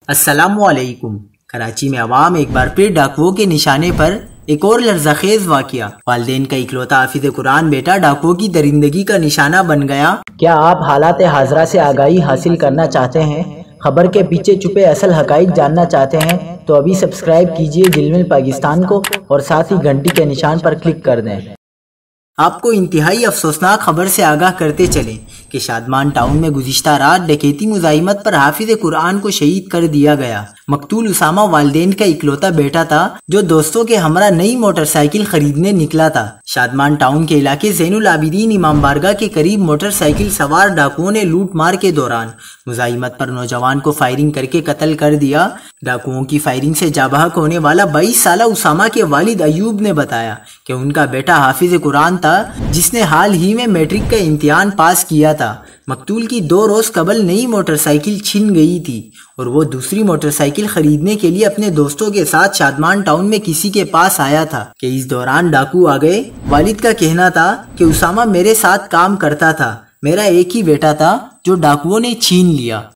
अस्सलामुअलैकुम। कराची में अवाम एक बार फिर डाकुओं के निशाने पर। एक और लर्ज़खेज़ वाक़या। वालिदैन का इकलौता हाफिज़ कुरान बेटा डाकुओं की दरिंदगी का निशाना बन गया। क्या आप हालात हाज़रा से आगाही हासिल करना चाहते हैं? खबर के पीछे छुपे असल हक़ाइक़ जानना चाहते हैं? तो अभी सब्सक्राइब कीजिए दिलमिल पाकिस्तान को और साथ ही घंटी के निशान पर क्लिक कर दें। आपको इंतहाई अफसोसनाक खबर से आगाह करते चलें कि शादमान टाउन में गुज़िश्ता रात डकैती मुज़ाहिमत पर हाफिज़ कुरान को शहीद कर दिया गया। मकतूल उसामा वालिदैन का इकलौता बेटा था जो दोस्तों के हमरा नई मोटरसाइकिल खरीदने निकला था। शादमान टाउन के इलाके ज़ैनुल आबिदीन इमाम बारगाह के करीब मोटरसाइकिल सवार डाकुओं ने लूट मार के दौरान मुज़ाहिमत पर नौजवान को फायरिंग करके कत्ल कर दिया। डाकुओं की फायरिंग से जाबाहक होने वाला 22 साला उसामा के वालिद अयूब ने बताया कि उनका बेटा हाफिज़ कुरान था जिसने हाल ही में मैट्रिक का इम्तिहान पास किया था। मकतूल की 2 रोज कबल नई मोटरसाइकिल छिन गई थी और वो दूसरी मोटरसाइकिल खरीदने के लिए अपने दोस्तों के साथ शादमान टाउन में किसी के पास आया था कि इस दौरान डाकू आ गए। वालिद का कहना था कि उसामा मेरे साथ काम करता था, मेरा एक ही बेटा था जो डाकुओं ने छीन लिया।